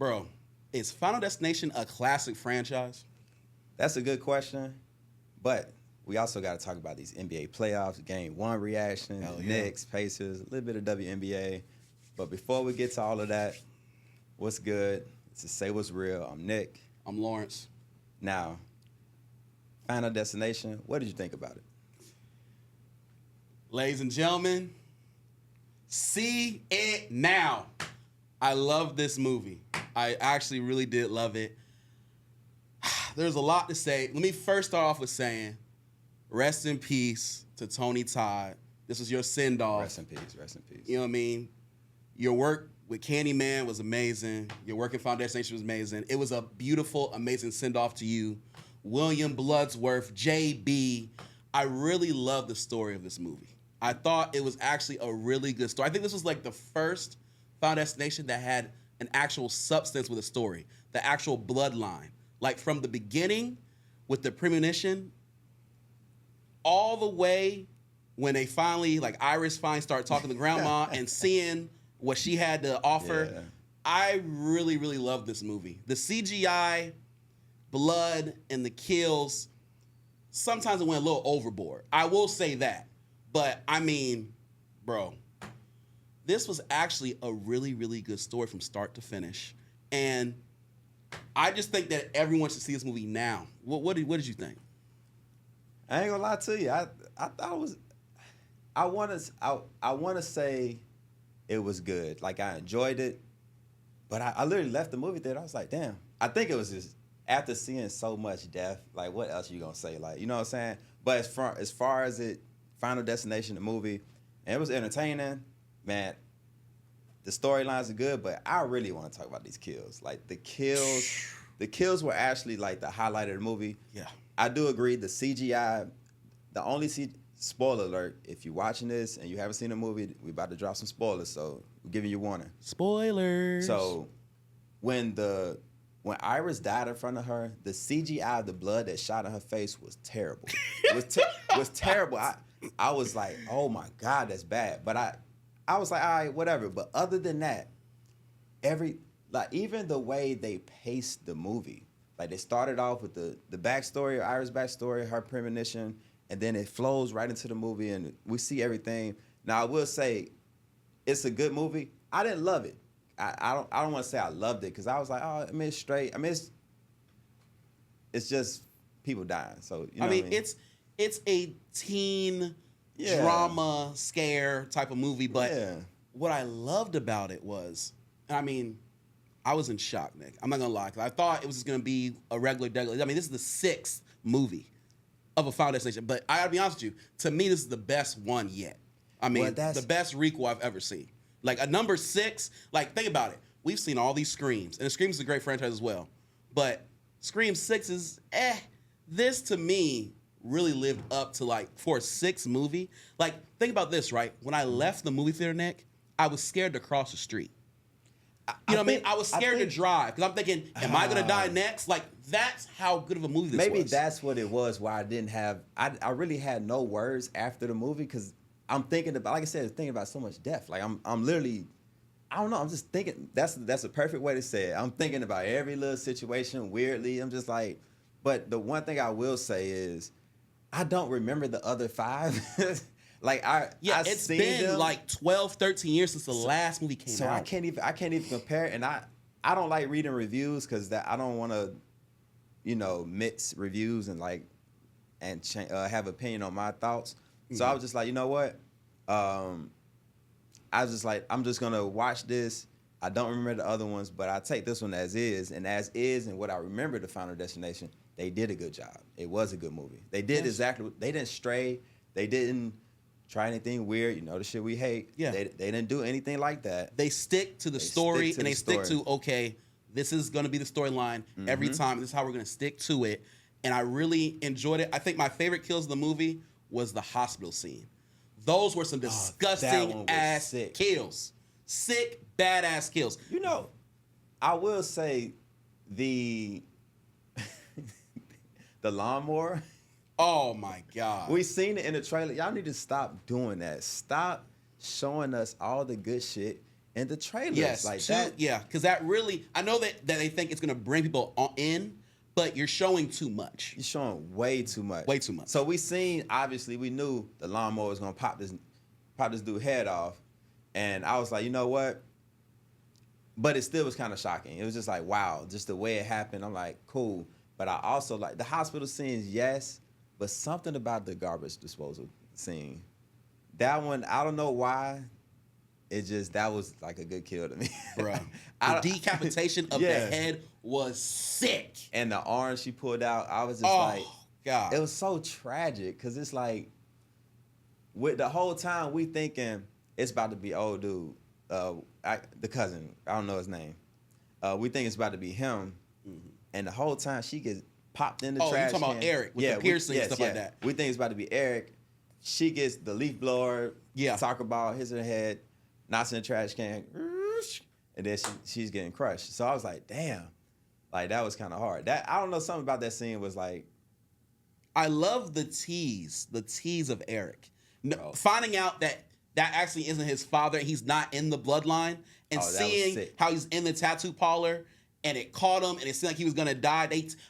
Bro, is Final Destination a classic franchise? That's a good question, but we also got to talk about these NBA playoffs, Game 1 reaction, Knicks, Pacers, a little bit of WNBA. But before we get to all of that, what's good? To say what's real, I'm Nick. I'm Lawrence. Now, Final Destination, what did you think about it? Ladies and gentlemen, see it now. I love this movie. I actually really did love it. There's a lot to say. Let me first start off with saying, rest in peace to Tony Todd. This was your send-off. Rest in peace, rest in peace. You know what I mean? Your work with Candyman was amazing. Your work in Final Destination was amazing. It was a beautiful, amazing send-off to you. William Bloodsworth, JB. I really love the story of this movie. I thought it was actually a really good story. I think this was like the first Final Destination that had an actual substance with a story, the actual bloodline. Like from the beginning with the premonition all the way when they finally, like Iris finally started talking to grandma and seeing what she had to offer. Yeah. I really, really love this movie. The CGI, blood, and the kills, sometimes it went a little overboard. I will say that. But, I mean, bro, this was actually a really, really good story from start to finish. And I just think that everyone should see this movie now. What did you think? I ain't gonna lie to you. I thought it was. I want to say it was good. Like, I enjoyed it, but I literally left the movie theater. I was like, damn. I think it was just after seeing so much death. Like, what else you gonna say? Like, you know what I'm saying? But as far as it, Final Destination, the movie, and it was entertaining, man. The storylines are good, but I really want to talk about these kills. Like, the kills were actually like the highlight of the movie. Yeah. I do agree. The CGI, spoiler alert, if you're watching this and you haven't seen the movie, we're about to drop some spoilers, so we're giving you warning. Spoilers. So when Iris died in front of her, the CGI of the blood that shot in her face was terrible. It was terrible. I was like, oh my God, that's bad. But I was like, all right, whatever. But other than that, even the way they paced the movie, like they started off with the backstory, Iris' backstory, her premonition, and then it flows right into the movie and we see everything. Now, I will say, it's a good movie. I didn't love it. I don't want to say I loved it because I was like, oh, I mean, it's straight. I mean, it's just people dying. So, you know what I mean? It's a teen drama scare type of movie, but what I loved about it was, I mean, I was in shock, Nick. I'm not gonna lie, because I thought it was just gonna be a regular. I mean, this is the 6th movie of a Final Destination, but I gotta be honest with you. To me, this is the best one yet. I mean, the best requel I've ever seen. Like a number 6. Like, think about it. We've seen all these Screams, and Scream is a great franchise as well. But Scream 6 is This to me really lived up to, like, for a 6th movie. Like, think about this, right? When I left the movie theater, Nick, I was scared to cross the street. You know what I mean? I was scared to drive because I'm thinking, am I gonna die next? Like, that's how good of a movie this was. Maybe that's what it was. Why I didn't have, I really had no words after the movie because I'm thinking about, like I said, thinking about so much death. Like I'm literally, I don't know. I'm just thinking. That's a perfect way to say it. I'm thinking about every little situation weirdly. I'm just like, but the one thing I will say is, I don't remember the other 5. Like it's been them. Like 12, 13 years since the last movie came out. So I can't even compare. And I don't like reading reviews because I don't want to, mix reviews and have opinion on my thoughts. Mm-hmm. So I was just like, you know what? I was just like, I'm just gonna watch this. I don't remember the other ones, but I take this one as is. And as is, and what I remember the Final Destination, they did a good job. It was a good movie. They did exactly. They didn't stray. They didn't try anything weird, the shit we hate. Yeah. They didn't do anything like that. They stick to the story, and they stick to, okay, this is going to be the storyline every time. This is how we're going to stick to it. And I really enjoyed it. I think my favorite kills of the movie was the hospital scene. Those were some disgusting ass kills. Sick, badass kills. I will say the lawnmower. Oh my God. We seen it in the trailer. Y'all need to stop doing that. Stop showing us all the good shit in the trailers. Yes, Like that. Yeah, because that really, I know that they think it's gonna bring people in, but you're showing too much. You're showing way too much. Way too much. So obviously we knew the lawnmower was gonna pop this dude head off, and I was like, you know what? But it still was kind of shocking. It was just like, wow, just the way it happened. I'm like, cool. But I also like the hospital scenes, yes, but something about the garbage disposal scene. That one, I don't know why. That was like a good kill to me. Bro. The decapitation of the head was sick. And the arm she pulled out, I was just like, God. It was so tragic because it's like, with the whole time we thinking it's about to be old dude, the cousin, I don't know his name. We think it's about to be him. Mm-hmm. And the whole time she gets popped in the trash can. Oh, you talking about Eric with the piercing and stuff like that. We think it's about to be Eric. She gets the leaf blower, soccer ball, hits her head, knocks in the trash can, and then she's getting crushed. So I was like, damn. Like, that was kind of hard. I don't know, something about that scene was like... I love the tease of Eric. Finding out that actually isn't his father, he's not in the bloodline, and seeing how he's in the tattoo parlor, and it caught him, and it seemed like he was gonna die.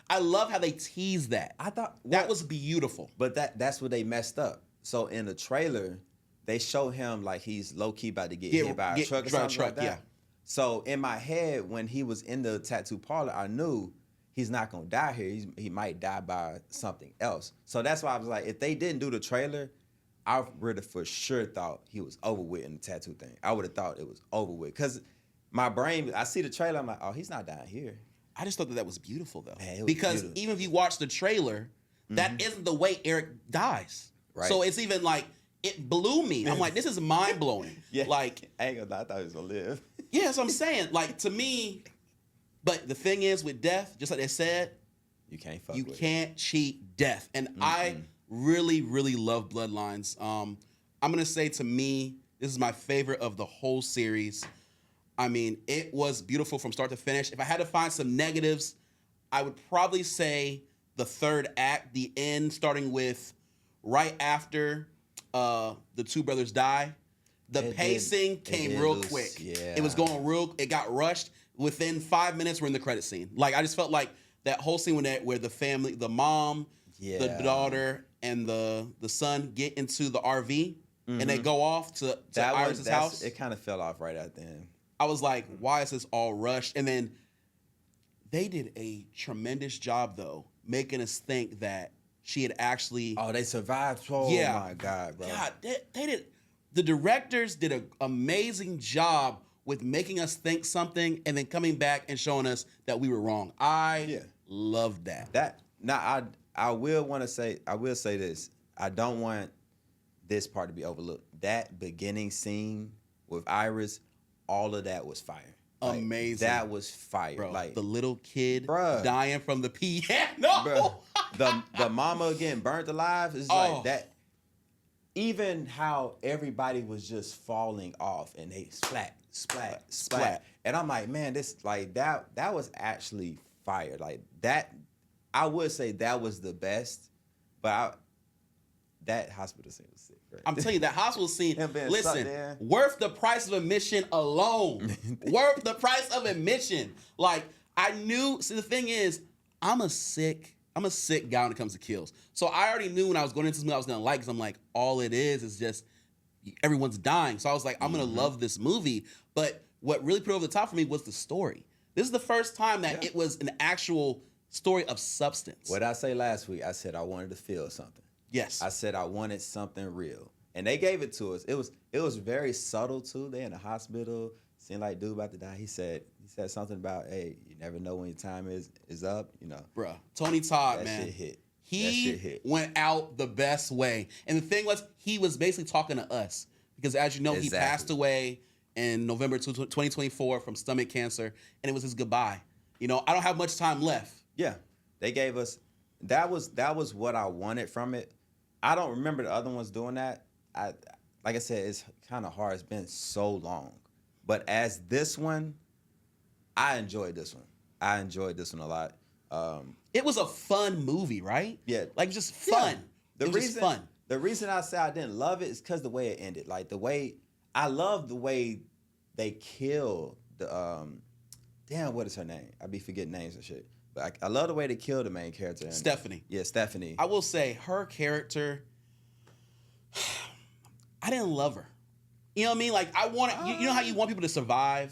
I love how they teased that. I thought that was beautiful. But that's what they messed up. So in the trailer, they show him like he's low-key about to get hit by a truck or something like that. Yeah. So in my head, when he was in the tattoo parlor, I knew he's not gonna die here. He might die by something else. So that's why I was like, if they didn't do the trailer, I would have for sure thought he was over with in the tattoo thing. I would have thought it was over with. Because my brain, I see the trailer, I'm like, oh, he's not dying here. I just thought that was beautiful, though. Man, because beautiful. Even if you watch the trailer, that isn't the way Eric dies. Right. So it's even like, it blew me. I'm like, this is mind-blowing. Yeah. Like, I ain't gonna lie, I thought he was gonna live. Yeah, that's what I'm saying. Like, to me, but the thing is with death, just like they said, you can't cheat death. And I really, really love Bloodlines. I'm gonna say, to me, this is my favorite of the whole series. I mean, it was beautiful from start to finish. If I had to find some negatives, I would probably say the third act, the end, starting with right after the two brothers die. The pacing came real quick. Yeah. It was going it got rushed. Within 5 minutes, we're in the credit scene. Like, I just felt like that whole scene where the family, the mom, the daughter, and the son get into the RV and they go off to Iris' house. It kind of fell off right at the end. I was like, why is this all rushed? And then they did a tremendous job, though, making us think that she had actually... Oh, they survived? Oh, my God, bro. God, they did... The directors did an amazing job with making us think something and then coming back and showing us that we were wrong. I loved that. I will say this. I don't want this part to be overlooked. That beginning scene with Iris, all of that was fire. Like, amazing. That was fire. Bro, like the little kid dying from the piano. The mama getting burnt alive is like that. Even how everybody was just falling off and they splat. And I'm like, man, this like that was actually fire. Like that, I would say that was the best, but that hospital scene was sick. Right? I'm telling you, that hospital scene, listen, worth the price of admission alone. Worth the price of admission. Like, I knew, see, the thing is, I'm a sick guy when it comes to kills. So I already knew when I was going into this movie I was going to like, because I'm like, all it is just everyone's dying. So I was like, I'm going to love this movie. But what really put it over the top for me was the story. This is the first time that it was an actual story of substance. What I say last week, I said I wanted to feel something. Yes. I said I wanted something real. And they gave it to us. It was very subtle too. They in the hospital, seemed like dude about to die. He said something about, hey, you never know when your time is up, you know. Bruh, Tony Todd, man. That shit hit. He went out the best way. And the thing was, he was basically talking to us. Because as you know, he passed away in November 2024 from stomach cancer. And it was his goodbye. You know, I don't have much time left. Yeah. They gave us, that was what I wanted from it. I don't remember the other ones doing that. Like I said, it's kind of hard. It's been so long. But as this one, I enjoyed this one. I enjoyed this one a lot. It was a fun movie, right? Yeah. Like, just fun. Yeah. The reason I say I didn't love it is because the way it ended. Like, I love the way they killed the damn, what is her name? I be forgetting names and shit. But I love the way they killed the main character. Stephanie. Yeah, Stephanie. I will say her character, I didn't love her. You know what I mean? Like I wanted, you know how you want people to survive?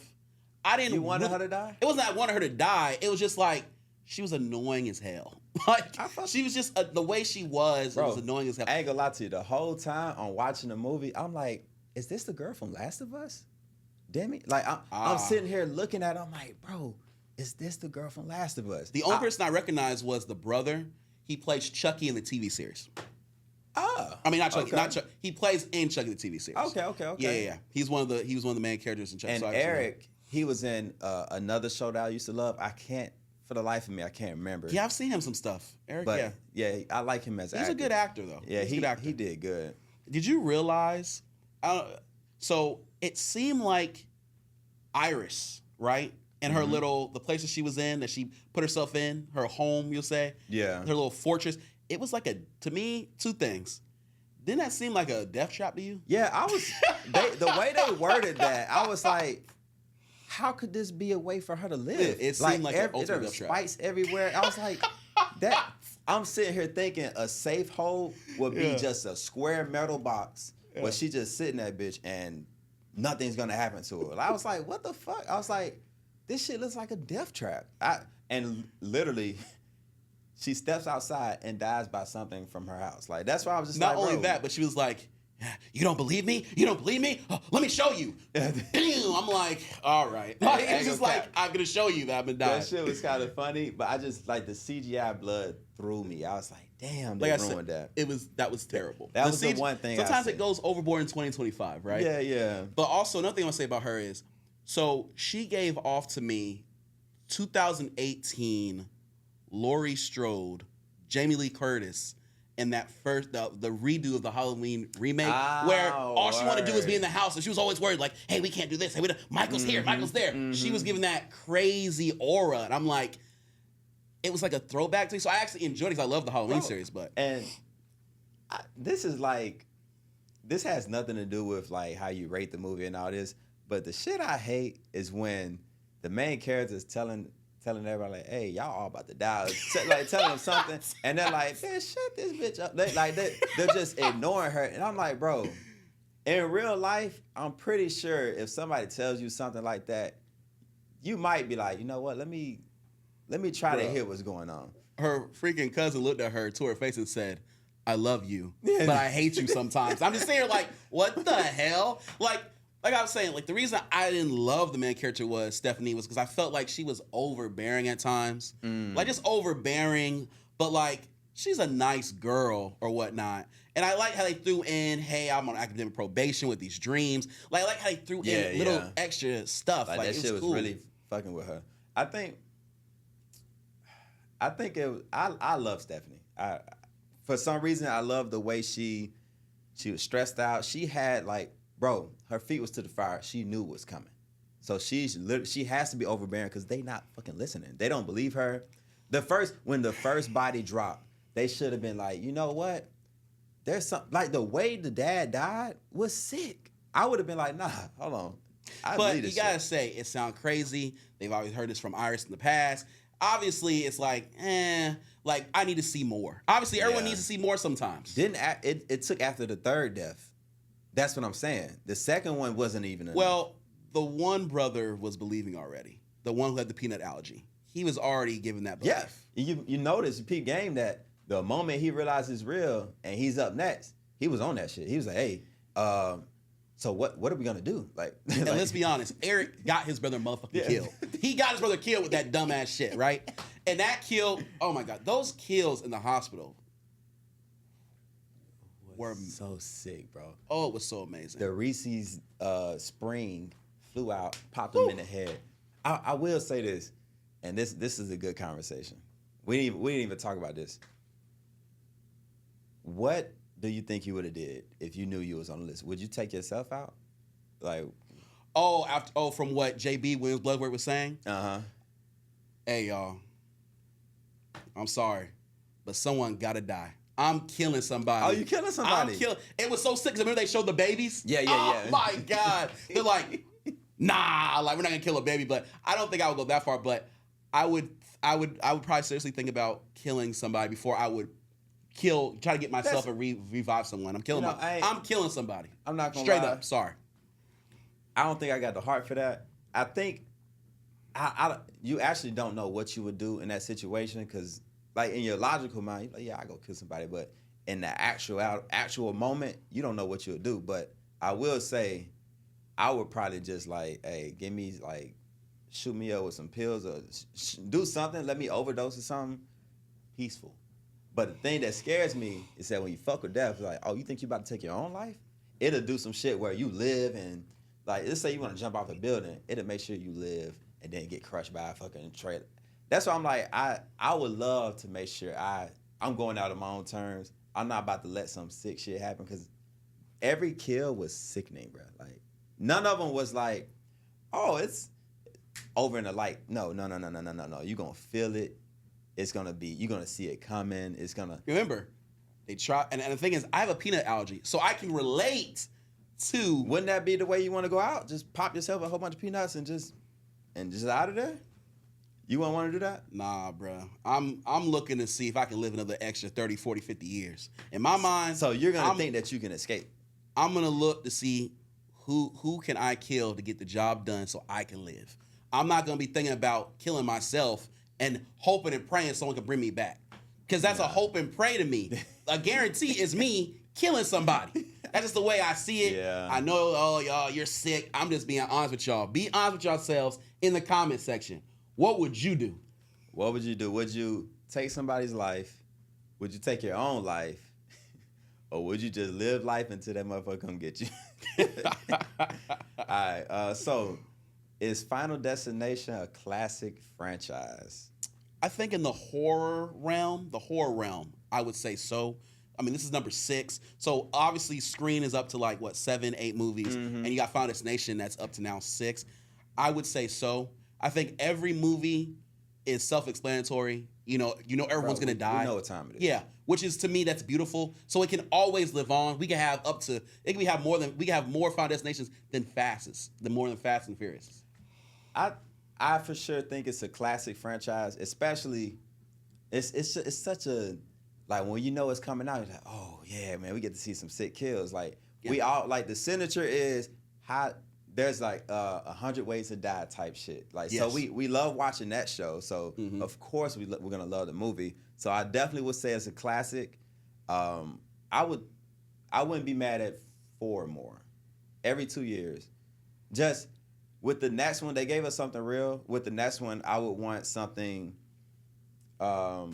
I didn't. You wanted her to die? It wasn't that I wanted her to die. It was just like she was annoying as hell. Like she was just the way she was. Bro, it was annoying as hell. I ain't gonna lie to you. The whole time I'm watching the movie, I'm like, is this the girl from Last of Us? Demi? Like I'm sitting here looking at her, I'm like, bro, is this the girl from Last of Us? The only person I recognized was the brother. He plays Chucky in the TV series. I mean, not Chucky. Okay. Not Chucky. He plays in Chucky the TV series. Okay. Yeah. He was one of the main characters in Chucky. And so Eric, he was in another show that I used to love. I can't, for the life of me, I can't remember. Yeah, I've seen him some stuff. Eric, but yeah, I like him as an actor. He's a good actor, though. Yeah, he did good. Did you realize? So it seemed like Iris, right? And her the place that she was in, that she put herself in, her home, you'll say. Yeah. Her little fortress. It was like to me, two things. Didn't that seem like a death trap to you? Yeah, I was. The way they worded that, I was like, how could this be a way for her to live? It seemed like an ultimate there death trap. Spikes everywhere. I was like, that. I'm sitting here thinking a safe hole would be just a square metal box where she just sitting that bitch and nothing's gonna happen to her. I was like, what the fuck? I was like, this shit looks like a death trap. And literally, she steps outside and dies by something from her house. Like, that's why I was just not only that, but she was like, you don't believe me? You don't believe me? Oh, let me show you. I'm like, all right. Like, it's just like, I'm going to show you that I've been dying. That shit was kind of funny, but I just, like, the CGI blood threw me. I was like, damn, they ruined that. That was terrible. That was the one thing sometimes it goes overboard in 2025, right? Yeah. But also, another thing I want to say about her is, so she gave off to me 2018 Laurie Strode, Jamie Lee Curtis, and that first the redo of the Halloween remake, where all she wanted to do was be in the house, and she was always worried, like, "Hey, we can't do this. Hey, Michael's here. Michael's there." She was giving that crazy aura, and I'm like, it was like a throwback to me. So I actually enjoyed it because I love the Halloween series. But this has nothing to do with like how you rate the movie and all this. But the shit I hate is when the main character is telling everybody, like, hey, y'all all about to die. Like, telling them something. And they're like, man, shut this bitch up. They're just ignoring her. And I'm like, bro, in real life, I'm pretty sure if somebody tells you something like that, you might be like, you know what, let me try to hear what's going on. Her freaking cousin looked at her to her face and said, I love you, but I hate you sometimes. I'm just saying, like, what the hell? Like I was saying, like, the reason I didn't love the main character was Stephanie was because I felt like she was overbearing at times. Like, just overbearing, but, like, she's a nice girl or whatnot. And I like how they threw in, hey, I'm on academic probation with these dreams. Like, I like how they threw in little extra stuff. Like that shit was cool. Really fucking with her. I think I love Stephanie. For some reason, I love the way she was stressed out. She had, like, bro, her feet was to the fire. She knew what was coming. So she has to be overbearing because they not fucking listening. They don't believe her. When the first body dropped, they should have been like, you know what? There's some, like, the way the dad died was sick. I would have been like, nah, hold on. But you gotta say, it sounds crazy. They've always heard this from Iris in the past. Obviously, it's like, like, I need to see more. Obviously, everyone needs to see more sometimes. It took after the third death. That's what I'm saying. The second one wasn't even enough. Well, the one brother was believing already. The one who had the peanut allergy. He was already given that belief. Yeah. You notice, Pete Game, that the moment he realized it's real and he's up next, he was on that shit. He was like, hey, so what are we gonna do? Like, and let's be honest, Eric got his brother motherfucking killed. He got his brother killed with that dumbass shit, right? And that kill, oh my God, those kills in the hospital were so sick, bro. Oh, it was so amazing. The Reese's spring flew out, popped him in the head. I will say this, and this is a good conversation. We didn't even talk about this. What do you think you would have did if you knew you was on the list? Would you take yourself out? Like, from what JB Williams Bloodworth was saying? Hey, y'all. I'm sorry, but someone gotta die. I'm killing somebody. Oh, you killing somebody? It was so sick. Remember they showed the babies? Yeah. Oh my God. They're like, nah, like we're not gonna kill a baby. But I don't think I would go that far. But I would probably seriously think about killing somebody before I would try to get myself and revive someone. I'm killing I'm killing somebody. I'm not gonna straight lie. up. Sorry. I don't think I got the heart for that. I think you actually don't know what you would do in that situation because, like, in your logical mind, you're like, yeah, I go kill somebody, but in the actual moment, you don't know what you'll do. But I will say, I would probably just like, hey, give me like, shoot me up with some pills or do something, let me overdose or something, peaceful. But the thing that scares me is that when you fuck with death, it's like, oh, you think you about to take your own life? It'll do some shit where you live and, like, let's say you want to jump off a building, it'll make sure you live and then get crushed by a fucking trailer. That's why I'm like, I would love to make sure I'm going out on my own terms. I'm not about to let some sick shit happen because every kill was sickening, bro. Like, none of them was like, oh, it's over in the light. No. You're going to feel it. It's going to be, you're going to see it coming. It's going to. Remember, they try, and the thing is, I have a peanut allergy, so I can relate to. Wouldn't that be the way you want to go out? Just pop yourself a whole bunch of peanuts and just out of there? You wouldn't want to do that? Nah, bro. I'm looking to see if I can live another extra 30, 40, 50 years. In my mind. So you're going to think that you can escape? I'm going to look to see who can I kill to get the job done so I can live. I'm not going to be thinking about killing myself and hoping and praying someone can bring me back. Because that's a hope and pray to me. A guarantee is me killing somebody. That's just the way I see it. Yeah. I know, oh, y'all, you're sick. I'm just being honest with y'all. Be honest with yourselves in the comment section. What would you do? What would you do? Would you take somebody's life? Would you take your own life? Or would you just live life until that motherfucker come get you? All right. So, is Final Destination a classic franchise? I think in the horror realm, I would say so. I mean, this is number 6. So obviously Screen is up to like, 7, 8 movies. And you got Final Destination that's up to now 6. I would say so. I think every movie is self-explanatory. You know everyone's going to die. We know what time it is. Yeah, which is, to me, that's beautiful. So it can always live on. We can have more Final Destinations than Fast and Furious. I for sure think it's a classic franchise, especially it's such a, like, when you know it's coming out, you're like, oh yeah, man, we get to see some sick kills. Like, we all, like, the signature is how there's like 100 Ways to Die type shit. Like, yes. So we love watching that show. So of course we're gonna love the movie. So I definitely would say it's a classic. I wouldn't be mad at 4 more every 2 years. Just with the next one, they gave us something real. With the next one, I would want something. I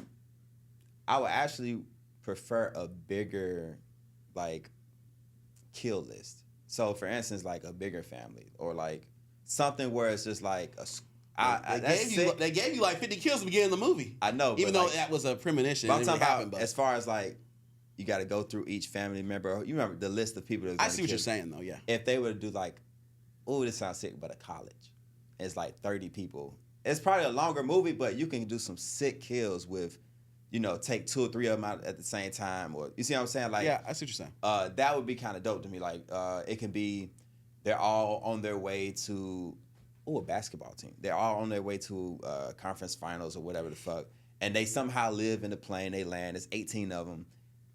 would actually prefer a bigger, like, kill list. So, for instance, like a bigger family, or like something where it's just like they gave you like 50 kills at the beginning of the movie. I know, even though that was a premonition. But I'm talking about as far as like, you got to go through each family member. You remember the list of people that. I see what you're saying, though. Yeah. If they were to do like, oh, this sounds sick, but a college, it's like 30 people. It's probably a longer movie, but you can do some sick kills with, take 2 or 3 of them out at the same time, or you see what I'm saying? Like, yeah, I see what you're saying. That would be kind of dope to me. Like, it can be, they're all on their way to, a basketball team. They're all on their way to conference finals or whatever the fuck, and they somehow live in the plane. They land. There's 18 of them,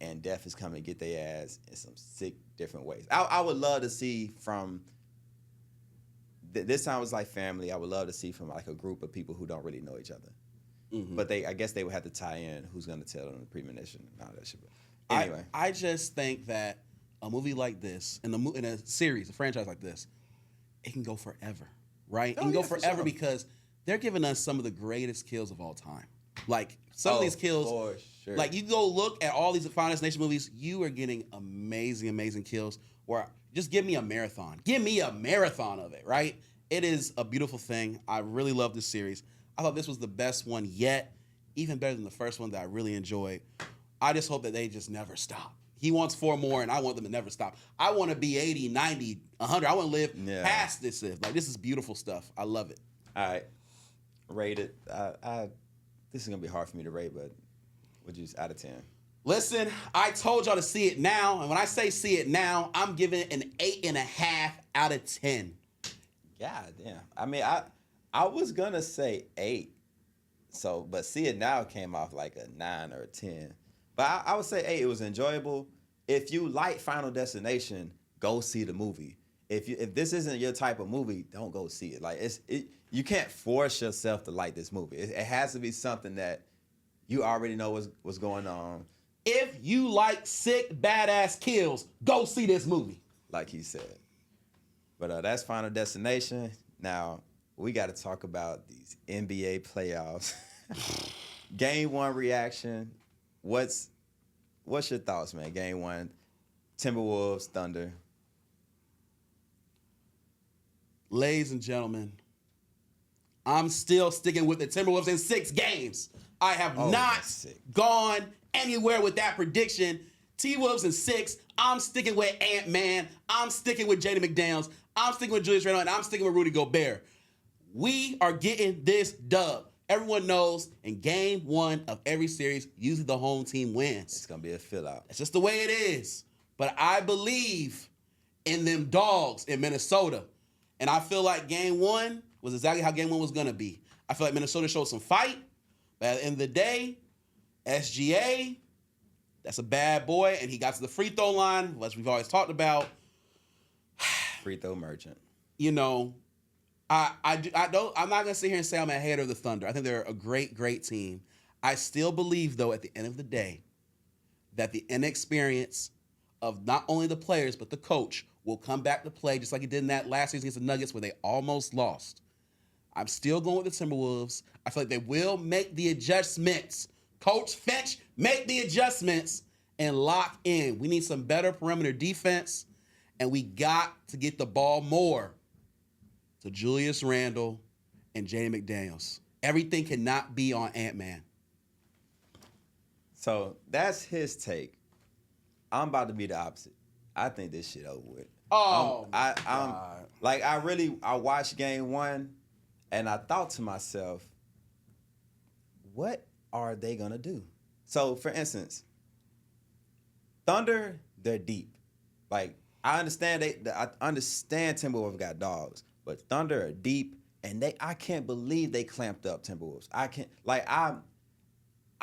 and death is coming to get their ass in some sick different ways. I would love to see from. This time was like family. I would love to see from like a group of people who don't really know each other. Mm-hmm. But I guess they would have to tie in who's going to tell them the premonition and all that shit. But anyway, I just think that a movie like this, in a series, a franchise like this, it can go forever, right? It can go forever, sure. Because they're giving us some of the greatest kills of all time. Like, some of these kills, for sure. Like, you go look at all these Final Destination movies, you are getting amazing, amazing kills. Or just give me a marathon. Give me a marathon of it, right? It is a beautiful thing. I really love this series. I thought this was the best one yet, even better than the first one that I really enjoyed. I just hope that they just never stop. He wants 4 more, and I want them to never stop. I want to be 80, 90, 100. I want to live past this. Like, this is beautiful stuff. I love it. All right. Rate it. This is going to be hard for me to rate, but would you, out of 10? Listen, I told y'all to see it now, and when I say see it now, I'm giving it an 8.5 out of 10. God damn. I mean, I was gonna say 8. So, but see it now came off like a 9 or a 10. But I would say 8. It was enjoyable. If you like Final Destination, go see the movie. If this isn't your type of movie, don't go see it. Like you can't force yourself to like this movie. It has to be something that you already know what's going on. If you like sick, badass kills, go see this movie. Like he said. But that's Final Destination. Now, we got to talk about these NBA playoffs. Game 1 reaction. What's your thoughts, man? Game 1, Timberwolves, Thunder. Ladies and gentlemen, I'm still sticking with the Timberwolves in 6 games. I have not gone anywhere with that prediction. T-Wolves in 6. I'm sticking with Ant-Man. I'm sticking with Jaden McDaniels. I'm sticking with Julius Randle, and I'm sticking with Rudy Gobert. We are getting this dub. Everyone knows in game 1 of every series, usually the home team wins. It's going to be a fill-out. It's just the way it is. But I believe in them dogs in Minnesota. And I feel like game 1 was exactly how game 1 was going to be. I feel like Minnesota showed some fight. But at the end of the day, SGA, that's a bad boy. And he got to the free throw line, as we've always talked about. Free throw merchant. You know, I'm not gonna sit here and say I'm a hater of the Thunder. I think they're a great, great team. I still believe, though, at the end of the day, that the inexperience of not only the players but the coach will come back to play, just like he did in that last season against the Nuggets where they almost lost. I'm still going with the Timberwolves. I feel like they will make the adjustments. Coach Finch, make the adjustments and lock in. We need some better perimeter defense, and we got to get the ball more to Julius Randle and Jaden McDaniels. Everything cannot be on Ant-Man. So that's his take. I'm about to be the opposite. I think this shit over with. Oh, I watched game 1, and I thought to myself, what are they gonna do? So, for instance, Thunder, they're deep. Like, I understand Timberwolves got dogs, but Thunder are deep, and I can't believe they clamped up Timberwolves. I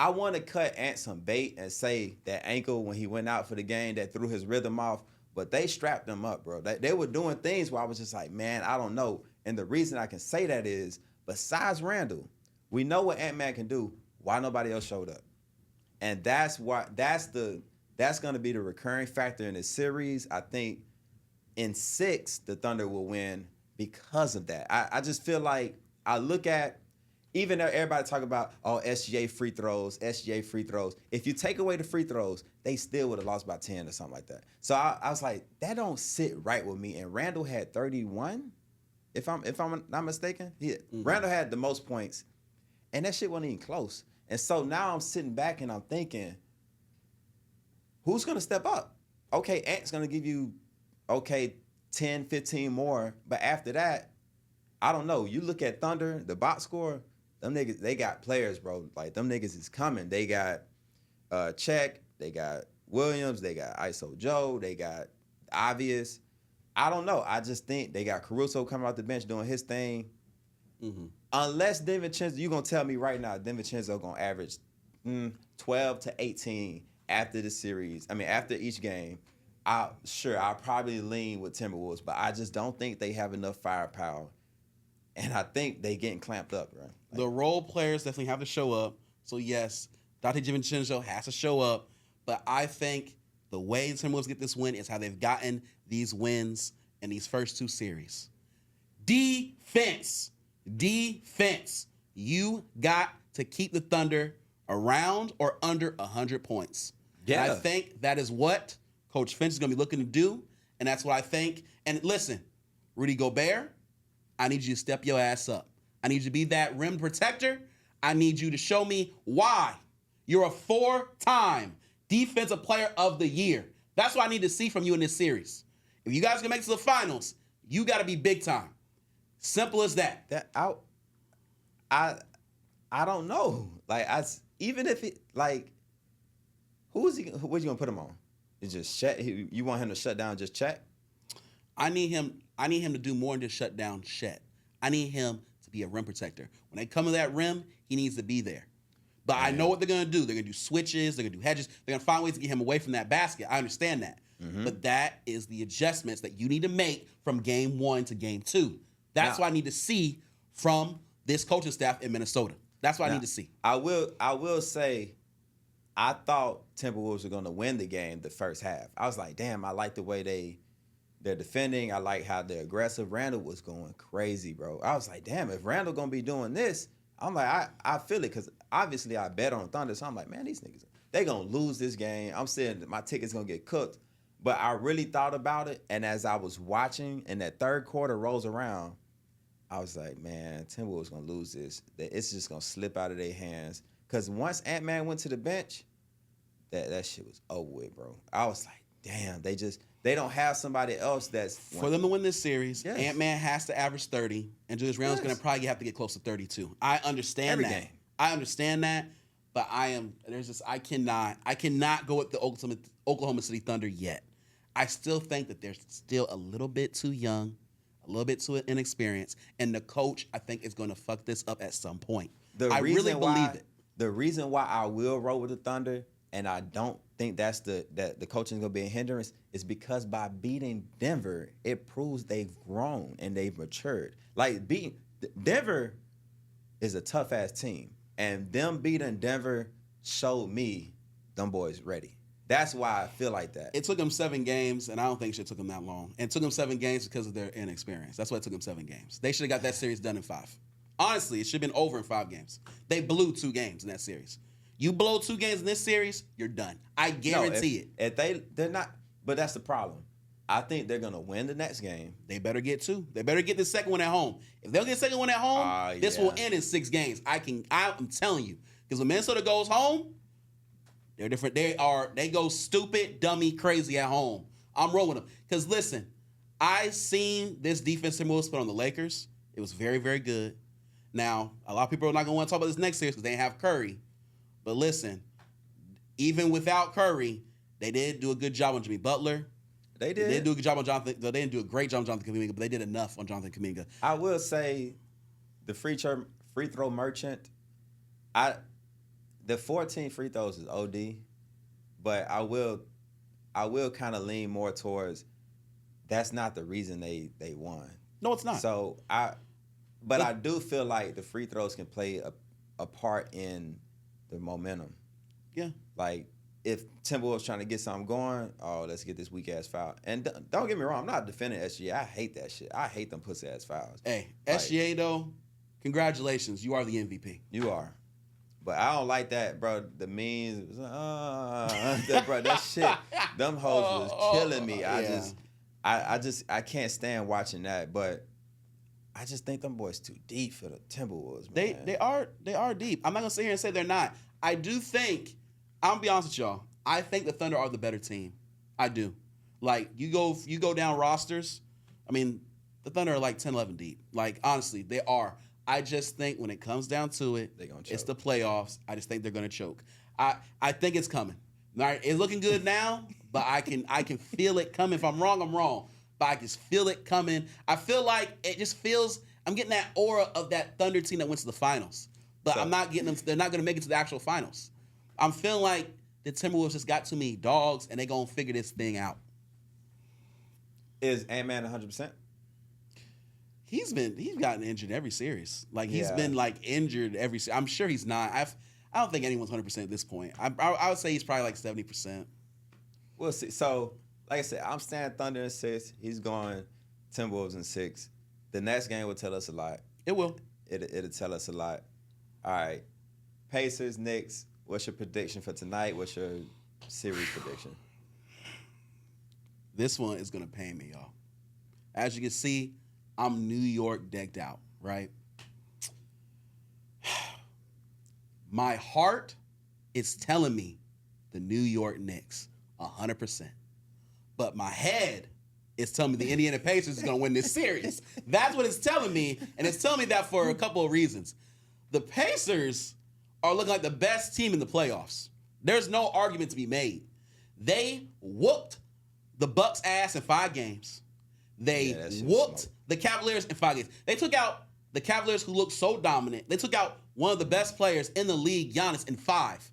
want to cut Ant some bait and say that ankle when he went out for the game that threw his rhythm off, but they strapped him up, bro. They were doing things where I was just like, man, I don't know. And the reason I can say that is, besides Randall, we know what Ant-Man can do. Why nobody else showed up? And that's going to be the recurring factor in this series. I think in 6, the Thunder will win because of that. I just feel like I look at, even though everybody talk about, SGA free throws. If you take away the free throws, they still would have lost by 10 or something like that. So I was like, that don't sit right with me. And Randall had 31, if I'm not mistaken. Randall had the most points, and that shit wasn't even close. And so now I'm sitting back and I'm thinking, who's going to step up? Okay, Ant's going to give you, 10, 15 more. But after that, I don't know. You look at Thunder, the box score, them niggas, they got players, bro. Like, them niggas is coming. They got Check, they got Williams, they got ISO Joe, they got Obvious. I don't know. I just think they got Caruso coming off the bench doing his thing. Mm-hmm. Unless DiVincenzo, you're going to tell me right now, DiVincenzo going to average 12 to 18 after the series. I mean, after each game. I'll probably lean with Timberwolves, but I just don't think they have enough firepower. And I think they getting clamped up, right? The role players definitely have to show up. So, yes, Dante DiVincenzo has to show up. But I think the way the Timberwolves get this win is how they've gotten these wins in these first 2 series. Defense. You got to keep the Thunder around or under 100 points. Yeah. And I think that is what Coach Finch is going to be looking to do. And that's what I think. And listen, Rudy Gobert, I need you to step your ass up. I need you to be that rim protector. I need you to show me why you're a 4-time Defensive Player of the Year. That's what I need to see from you in this series. If you guys can make it to the finals, you got to be big time. Simple as that. I don't know. Like, even if it, like, who's he? What you gonna put him on? It's just Chet. You want him to shut down just Chet? I need him. I need him to do more than just shut down Shet. I need him to be a rim protector. When they come to that rim, he needs to be there. But I know what they're going to do. They're going to do switches. They're going to do hedges. They're going to find ways to get him away from that basket. I understand that. But that is the adjustments that you need to make from game 1 to game 2. That's what I need to see from this coaching staff in Minnesota. That's what I need to see. I will say, I thought Timberwolves were going to win the game the first half. I was like, damn, I like the way they're defending. I like how they're aggressive. Randall was going crazy, bro. I was like, damn, if Randall going to be doing this, I'm like, I feel it, because obviously I bet on Thunder. So I'm like, man, these niggas, they going to lose this game. I'm saying my ticket's going to get cooked. But I really thought about it, and as I was watching and that third quarter rolls around, I was like, man, Timberwolves going to lose this. It's just going to slip out of their hands. Because once Ant-Man went to the bench, that shit was over with, bro. I was like, damn, they don't have somebody else that's... For them to win this series, Ant-Man has to average 30, and Julius Randle's going to probably have to get close to 32. I understand that. Game. I understand that, but I cannot go with the Oklahoma City Thunder yet. I still think that they're still a little bit too young, a little bit too inexperienced, and the coach, I think, is going to fuck this up at some point. I really believe it. The reason why I will roll with the Thunder, and I don't think that the coaching is going to be a hindrance, is because by beating Denver, it proves they've grown and they've matured. Like, Denver is a tough-ass team, and them beating Denver showed me them boys ready. That's why I feel like that. It took them 7 games, and I don't think it should have took them that long. And it took them 7 games because of their inexperience. That's why it took them 7 games. They should have got that series done in 5. Honestly, it should have been over in 5 games. They blew 2 games in that series. You blow 2 games in this series, you're done. I guarantee it. If they're not, but that's the problem. I think they're gonna win the next game. They better get 2. They better get the second one at home. If they'll get the second one at home, this will end in 6 games. I'm telling you, because when Minnesota goes home, they're different. They go stupid, dummy, crazy at home. I'm rolling them. Because listen, I seen this defensive move put on the Lakers. It was very, very good. Now, a lot of people are not going to want to talk about this next series because they have Curry. But listen, even without Curry, they did do a good job on Jimmy Butler. They did. They did do a good job on Jonathan. They didn't do a great job on Jonathan Kuminga, but they did enough on Jonathan Kuminga. I will say, the free throw merchant, the 14 free throws is OD, but I will kind of lean more towards that's not the reason they won. No, it's not. So I do feel like the free throws can play a part in the momentum. Yeah. Like, if Timberwolves trying to get something going, let's get this weak ass foul. And don't get me wrong, I'm not defending SGA. I hate that shit. I hate them pussy ass fouls. Hey, SGA though, congratulations, you are the MVP. You are. But I don't like that, bro. The memes, that shit, them hoes was killing me. I can't stand watching that. But I just think them boys too deep for the Timberwolves, man. They are deep. I'm not gonna sit here and say they're not. I do think, I'm gonna be honest with y'all, I think the Thunder are the better team. I do. Like, you go down rosters, I mean, the Thunder are like 10, 11 deep. Like, honestly, they are. I just think when it comes down to it, it's the playoffs. I just think they're gonna choke. I think it's coming. All right, it's looking good now, but I can feel it coming. If I'm wrong, I'm wrong. But I can feel it coming. I feel like it just feels, I'm getting that aura of that Thunder team that went to the finals. But I'm not getting them, they're not gonna make it to the actual finals. I'm feeling like the Timberwolves just got too many dogs and they're gonna figure this thing out. Is Ant-Man 100%? He's gotten injured every series. Like, he's been like injured every series. I'm sure he's not. I don't think anyone's 100% at this point. I would say he's probably like 70%. We'll see. So, like I said, I'm staying Thunder in 6. He's going Timberwolves in 6. The next game will tell us a lot. It will. It'll tell us a lot. All right. Pacers, Knicks. What's your prediction for tonight? What's your series prediction? This one is going to pain me, y'all. As you can see, I'm New York decked out, right? My heart is telling me the New York Knicks, 100%. But my head is telling me the Indiana Pacers is going to win this series. That's what it's telling me, and it's telling me that for a couple of reasons. The Pacers are looking like the best team in the playoffs. There's no argument to be made. They whooped the Bucks' ass in 5 games. They that shit whooped smoked. the Cavaliers in 5 games. They took out the Cavaliers, who looked so dominant. They took out one of the best players in the league, Giannis, in 5.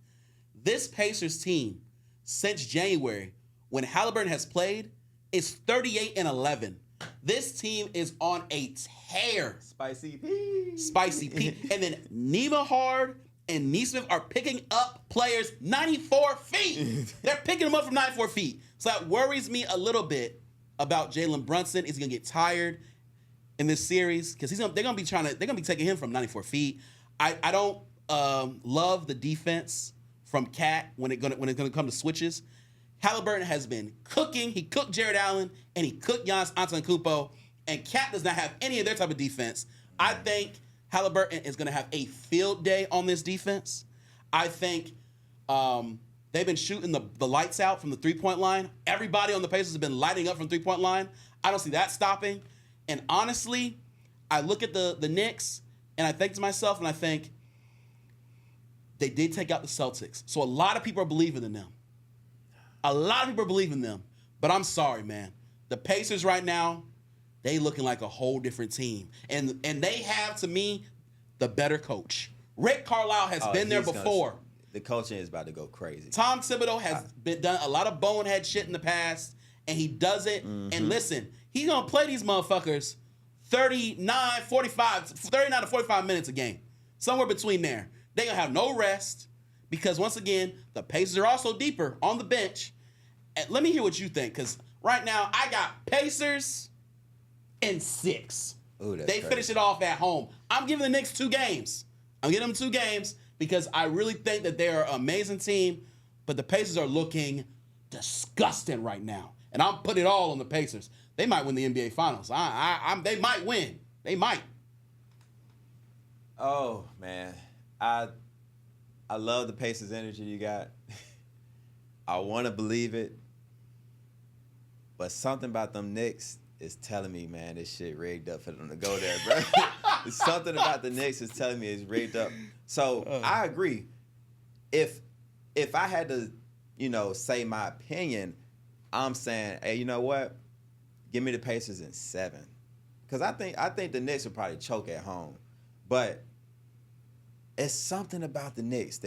This Pacers team, since January, when Halliburton has played, is 38-11. This team is on a tear. Spicy P. Spicy P. And then Nima Hard and Neesmith are picking up players 94 feet. They're picking them up from 94 feet. So that worries me a little bit about Jalen Brunson. Is he gonna get tired in this series? Because they're gonna be taking him from 94 feet. I don't love the defense from Cat when it's gonna come to switches. Halliburton has been cooking. He cooked Jared Allen and he cooked Giannis Antetokounmpo, and Cat does not have any of their type of defense. I think Halliburton is going to have a field day on this defense. I think they've been shooting the lights out from the three-point line. Everybody on the Pacers has been lighting up from the three-point line. I don't see that stopping. And honestly, I look at the Knicks and I think to myself, and I think they did take out the Celtics. So a lot of people are believing in them. A lot of people are believing them. But I'm sorry, man. The Pacers right now, they looking like a whole different team. And they have, to me, the better coach. Rick Carlisle has been there before. The coaching is about to go crazy. Tom Thibodeau has done a lot of bonehead shit in the past, and he does it. Mm-hmm. And listen, he's going to play these motherfuckers 39 to 45 minutes a game. Somewhere between there. They're going to have no rest because, once again, the Pacers are also deeper on the bench. And let me hear what you think, because right now I got Pacers in 6. Ooh, they finish it off at home. I'm giving the Knicks 2 games. I'm giving them 2 games because I really think that they're an amazing team, but the Pacers are looking disgusting right now. And I'm putting it all on the Pacers. They might win the NBA Finals. They might win. They might. Oh, man. I love the Pacers energy you got. I want to believe it. But something about them Knicks is telling me, man, this shit rigged up for them to go there, bro. It's something about the Knicks is telling me it's rigged up. So I agree. If I had to, say my opinion, I'm saying, hey, you know what? Give me the Pacers in 7. Because I think the Knicks will probably choke at home. But it's something about the Knicks.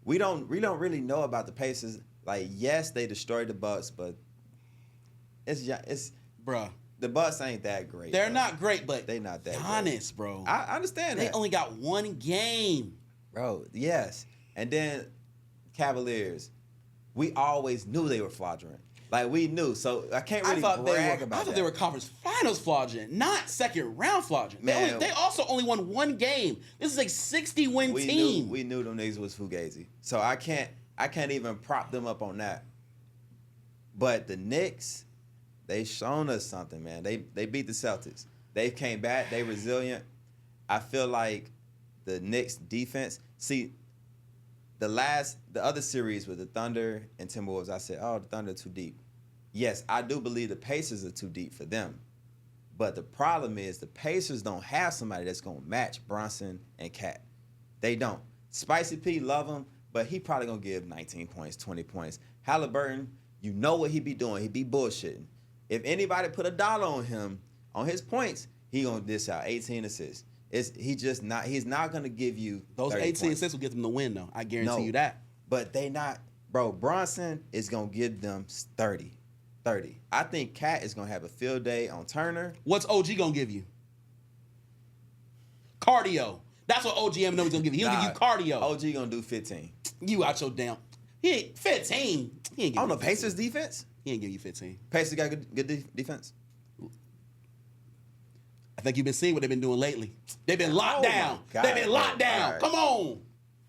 We don't really know about the Pacers. Like, yes, they destroyed the Bucks, but it's bruh. The Bucks ain't that great. They're not great, but they not that honest, bro. I understand that. They only got 1 game. Bro, yes. And then Cavaliers, we always knew they were fraudulent. Like, we knew. So I can't really brag about that. I thought they were conference finals fraudulent, not second round fraudulent. Man, they also only won 1 game. This is a 60-win team. We knew them niggas was fugazi. So I can't even prop them up on that. But the Knicks, they shown us something, man. They beat the Celtics. They came back. They resilient. I feel like the Knicks defense. See, the other series with the Thunder and Timberwolves, I said, oh, the Thunder are too deep. Yes, I do believe the Pacers are too deep for them. But the problem is the Pacers don't have somebody that's going to match Brunson and Cat. They don't. Spicy P, love him, but he probably going to give 19 points, 20 points. Halliburton, you know what he be doing. He be bullshitting. If anybody put $1 on him, on his points, he going to dish out 18 assists. He's not going to give you those 18 assists will get them the win, though. I guarantee you that. But they not. Bro, Bronson is going to give them 30. I think Cat is going to have a field day on Turner. What's OG going to give you? Cardio. That's what OG Emino's going to give you. He'll give you cardio. OG going to do 15. You out your damn. He ain't 15. He ain't give on you the Pacers defense? He ain't give you 15. Pacers got good defense? I think you've been seeing what they've been doing lately. They've been locked down. They've been locked down. Right. Come on. All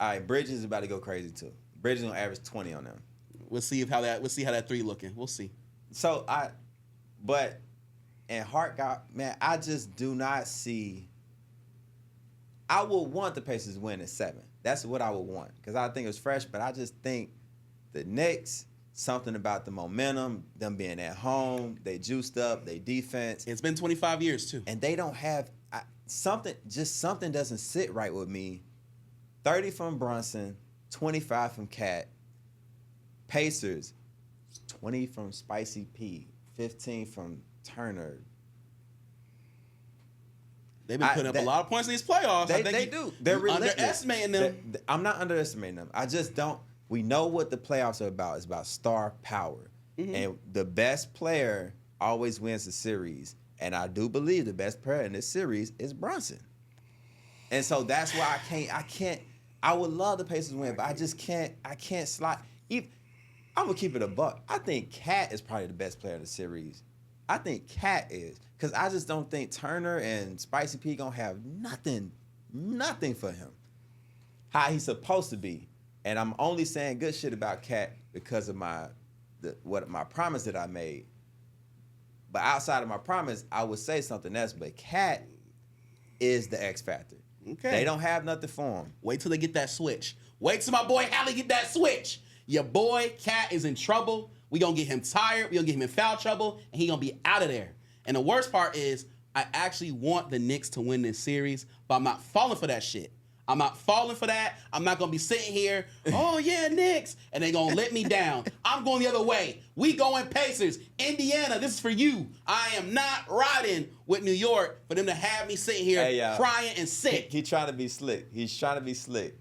right, Bridges is about to go crazy too. Bridges is gonna average 20 on them. We'll see how that 3 looking. We'll see. So and Hart I just do not see. I would want the Pacers to win at 7. That's what I would want because I think it was fresh. But I just think the Knicks, something about the momentum, them being at home, they juiced up, they defense. It's been 25 years too, and they don't have something. Just something doesn't sit right with me. 30 from Brunson, 25 from Cat. Pacers, 20 from Spicy P, 15 from Turner. They've been putting up a lot of points in these playoffs. They do. They're underestimating them. I'm not underestimating them. I just don't. We know what the playoffs are about. It's about star power. And the best player always wins the series. And I do believe the best player in this series is Brunson. And so that's why I would love the Pacers to win, but I just can't slide. I'm going to keep it a buck. I think Cat is probably the best player in the series. I think Cat is. Because I just don't think Turner and Spicy P going to have nothing for him. How he's supposed to be. And I'm only saying good shit about Cat because of my promise that I made. But outside of my promise, I would say something else. But Cat is the X factor. Okay. They don't have nothing for him. Wait till they get that switch. Wait till my boy Hallie get that switch. Your boy Cat is in trouble. We gonna get him tired. We gonna get him in foul trouble, and he gonna be out of there. And the worst part is, I actually want the Knicks to win this series, but I'm not falling for that shit. I'm not falling for that. I'm not going to be sitting here, oh, yeah, Knicks, and they going to let me down. I'm going the other way. We going Pacers. Indiana, this is for you. I am not riding with New York for them to have me sitting here crying and sick. He trying to be slick. He's trying to be slick.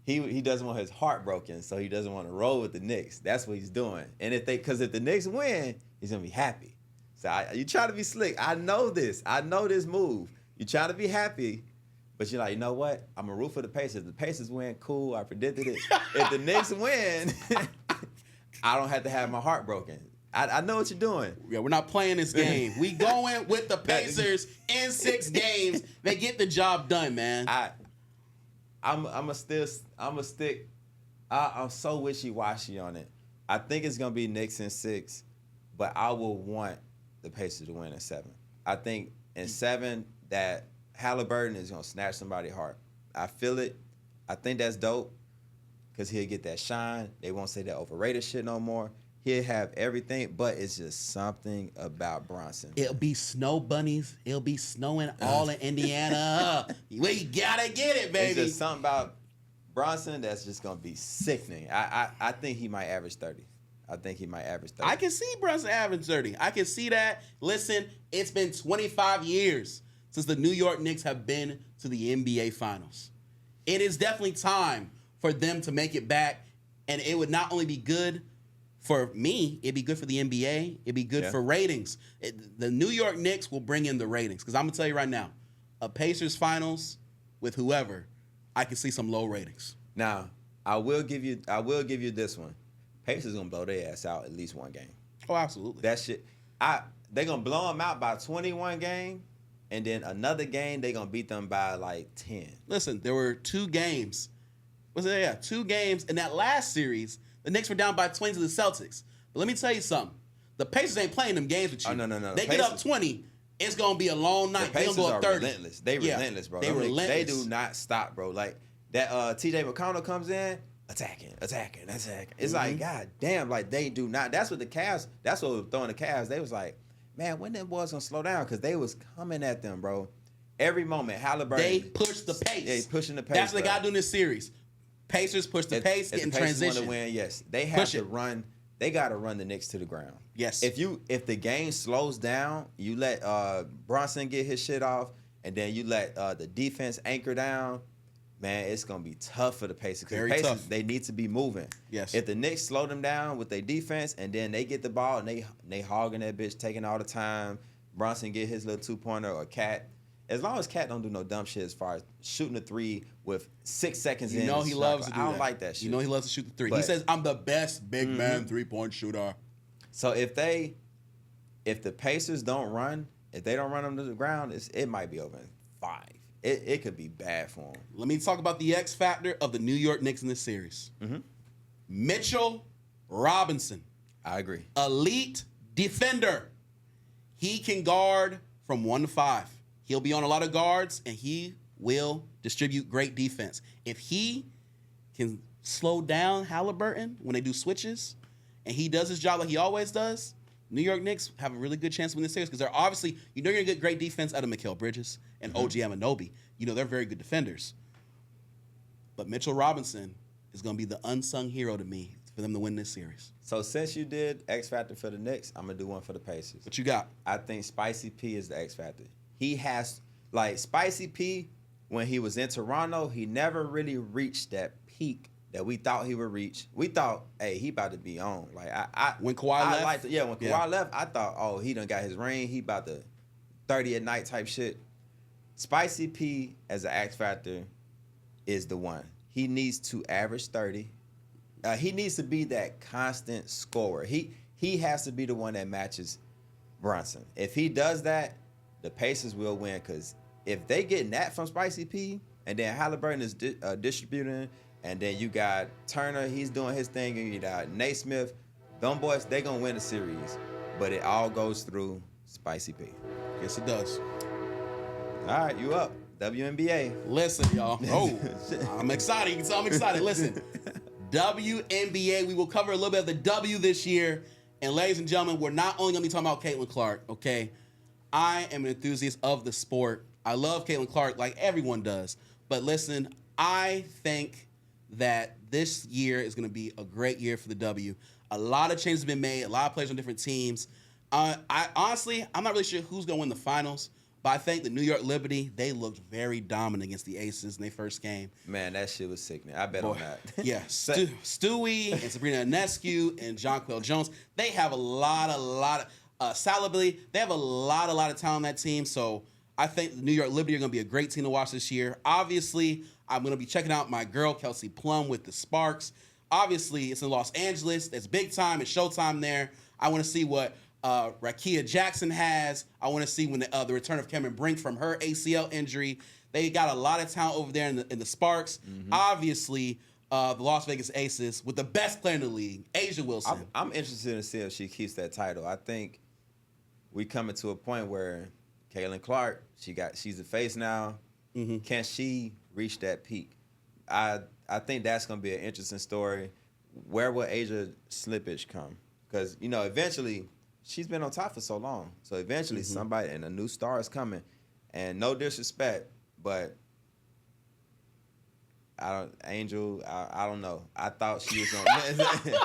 He doesn't want his heart broken, so he doesn't want to roll with the Knicks. That's what he's doing. And if the Knicks win, he's going to be happy. So you try to be slick. I know this. I know this move. You try to be happy, but you're like, you know what? I'm going to root for the Pacers. If the Pacers win, cool. I predicted it. If the Knicks win, I don't have to have my heart broken. I know what you're doing. Yeah, we're not playing this game. We going with the Pacers in 6 games. They get the job done, man. I'm stick. I'm so wishy-washy on it. I think it's going to be Knicks in 6, but I will want the Pacers to win in 7. I think in 7 that Halliburton is going to snatch somebody's heart. I feel it. I think that's dope because he'll get that shine. They won't say that overrated shit no more. He'll have everything, but it's just something about Bronson. It'll be snow bunnies. It'll be snowing all in Indiana. We got to get it, baby. It's just something about Bronson that's just going to be sickening. I think he might average 30. I can see Brunson average 30. I can see that. Listen, it's been 25 years since the New York Knicks have been to the NBA Finals. It is definitely time for them to make it back, and it would not only be good for me, it'd be good for the NBA. It'd be good for ratings. The New York Knicks will bring in the ratings, because I'm going to tell you right now, a Pacers Finals with whoever, I can see some low ratings. Now, I will give you this one. Pacers gonna blow their ass out at least one game. Oh, absolutely. That shit. They gonna blow them out by 21 game, and then another game they gonna beat them by like 10. Listen, there were 2 games. 2 games in that last series. The Knicks were down by 20 to the Celtics. But let me tell you something. The Pacers ain't playing them games with you. Oh, no. They get up 20. It's gonna be a long night. The Pacers they gonna go up 30. Relentless. They relentless, bro. They relentless. They do not stop, bro. Like that. T.J. McConnell comes in. Attacking. It's like, God damn, like they do not. That's what the Cavs, that's what was throwing the Cavs. They was like, man, when them boys gonna slow down? Because they was coming at them, bro. Every moment, Halliburton. They push the pace. They pushing the pace. That's what they gotta do in this series. Pacers push the pace, get in transition. Want to win, yes. They have to run. They gotta run the Knicks to the ground. Yes. If the game slows down, you let Bronson get his shit off, and then you let the defense anchor down. Man, it's going to be tough for the Pacers. Very Pacers, tough. They need to be moving. Yes. If the Knicks slow them down with their defense and then they get the ball and they hogging that bitch, taking all the time, Bronson get his little 2-pointer or Cat. As long as Cat don't do no dumb shit as far as shooting a 3 with 6 seconds in. You know he loves to do that. I don't like that shit. You know he loves to shoot the 3. He says, I'm the best big man 3-point shooter. So if the Pacers don't run, if they don't run them to the ground, it might be over in 5. It could be bad for them. Let me talk about the X factor of the New York Knicks in this series. Mm-hmm. Mitchell Robinson. I agree. Elite defender. He can guard from 1 to 5. He'll be on a lot of guards, and he will distribute great defense. If he can slow down Halliburton when they do switches, and he does his job like he always does, New York Knicks have a really good chance to win this series because they're obviously, you're going to get great defense out of Mikal Bridges and OG Anunoby. They're very good defenders. But Mitchell Robinson is going to be the unsung hero to me for them to win this series. So since you did X Factor for the Knicks, I'm gonna do one for the Pacers. What you got? I think Spicy P is the X Factor. He has Spicy P when he was in Toronto, he never really reached that peak that we thought he would reach. We thought, hey, he about to be on. When Kawhi left? When Kawhi left, I thought, oh, he done got his ring. He about to 30 at night type shit. Spicy P as an X Factor is the one. He needs to average 30. He needs to be that constant scorer. He has to be the one that matches Brunson. If he does that, the Pacers will win, because if they get that from Spicy P, and then Halliburton is distributing, and then you got Turner, he's doing his thing, and you got Naismith, them boys, they going to win the series. But it all goes through Spicy P. Yes, it does. All right, you up. WNBA. Listen, y'all. Oh, I'm excited. You can tell I'm excited. Listen, WNBA, we will cover a little bit of the W this year. And ladies and gentlemen, we're not only going to be talking about Caitlin Clark, okay? I am an enthusiast of the sport. I love Caitlin Clark like everyone does. But listen, I think that this year is going to be a great year for the W. A lot of changes have been made, a lot of players on different teams. I'm not really sure who's going to win the finals, but I think the New York Liberty, they looked very dominant against the Aces in their first game. Man, that shit was sickening. I bet on that. Yeah, Stewie and Sabrina Ionescu and Jonquel Jones, they have a lot of salability. They have a lot of talent on that team, so I think the New York Liberty are going to be a great team to watch this year. Obviously, I'm going to be checking out my girl, Kelsey Plum, with the Sparks. Obviously, it's in Los Angeles. It's big time. It's showtime there. I want to see what Rakia Jackson has. I want to see when the return of Cameron Brink from her ACL injury. They got a lot of talent over there in the Sparks. Mm-hmm. Obviously, the Las Vegas Aces with the best player in the league, A'ja Wilson. I'm interested to see if she keeps that title. I think we coming to a point where Caitlin Clark, she's a face now. Mm-hmm. Can she reach that peak? I think that's going to be an interesting story. Where will A'ja slippage come? Because, eventually, she's been on top for so long. So eventually somebody, and a new star is coming. And no disrespect, but I don't know. I thought she was going to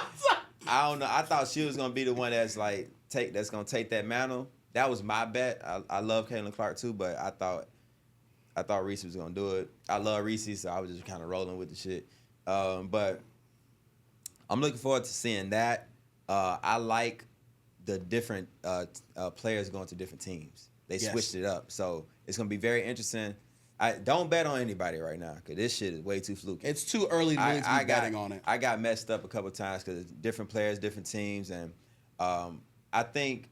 I don't know. I thought she was going to be the one that's going to take that mantle. That was my bet. I love Caitlin Clark too, but I thought Reese was gonna do it. I love Reese, so I was just kind of rolling with the shit. But I'm looking forward to seeing that. I like the different players going to different teams. They switched it up, so it's gonna be very interesting. I don't bet on anybody right now because this shit is way too fluky. It's too early to really be betting on it. I got messed up a couple times because different players, different teams, and I think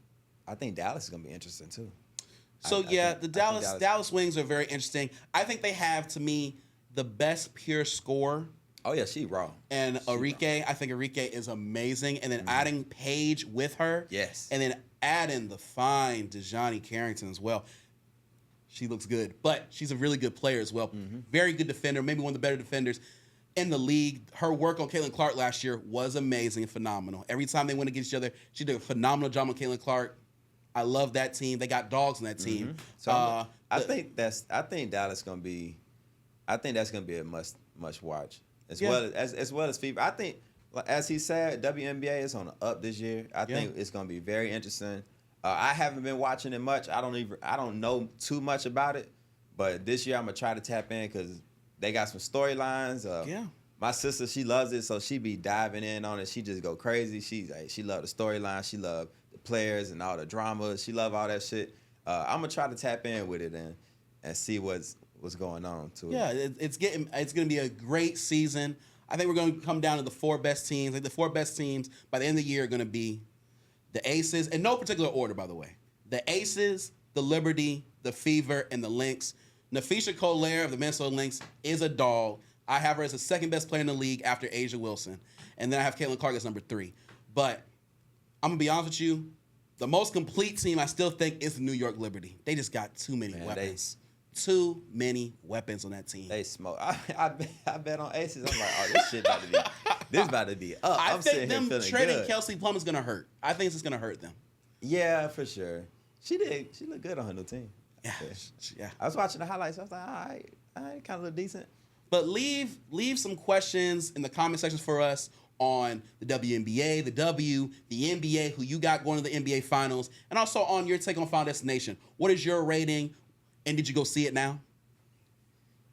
Dallas is gonna be interesting too. So the Dallas Wings are very interesting. I think they have, to me, the best pure scorer. Oh yeah, she raw. And Arike, I think Arike is amazing. And then adding Paige with her. Yes. And then adding the fine Dejani Carrington as well. She looks good, but she's a really good player as well. Mm-hmm. Very good defender, maybe one of the better defenders in the league. Her work on Caitlin Clark last year was amazing and phenomenal. Every time they went against each other, she did a phenomenal job on Caitlin Clark. I love that team. They got dogs on that team. Mm-hmm. So I think Dallas gonna be. I think that's gonna be a must watch as well as FIBA. I think, as he said, WNBA is on the up this year. I think it's gonna be very interesting. I haven't been watching it much. I don't know too much about it, but this year I'm gonna try to tap in because they got some storylines. My sister, she loves it, so she be diving in on it. She just go crazy. She love the storyline. She love the players and all the drama. She love all that shit. I'm gonna try to tap in with it and see what's going on to it. Yeah, it's gonna be a great season. I think we're gonna come down to the four best teams. Like the four best teams by the end of the year are gonna be the Aces, in no particular order, by the way. The Aces, the Liberty, the Fever, and the Lynx. Nafisha Collier of the Minnesota Lynx is a dog. I have her as the second best player in the league after A'ja Wilson. And then I have Caitlin Clark as number 3. But I'm going to be honest with you, the most complete team I still think is the New York Liberty. They just got too many weapons. Too many weapons on that team. They smoke. I bet on Aces. I'm like, oh, this about to be up. I think them trading Kelsey Plum is going to hurt. I think it's just going to hurt them. Yeah, for sure. She looked good on her new team. Yeah. I was watching the highlights. I was like, all right, kind of look decent. But leave some questions in the comment sections for us, on the WNBA, the W, the NBA, who you got going to the NBA Finals, and also on your take on Final Destination. What is your rating, and did you go see it now?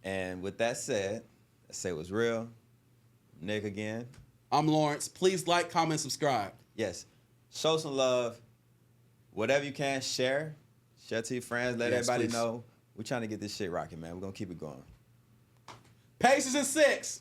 And with that said, let's say it was real. Nick again. I'm Lawrence. Please like, comment, subscribe. Yes. Show some love. Whatever you can, share. Share to your friends. Let everybody know. We're trying to get this shit rocking, man. We're going to keep it going. Pacers in 6.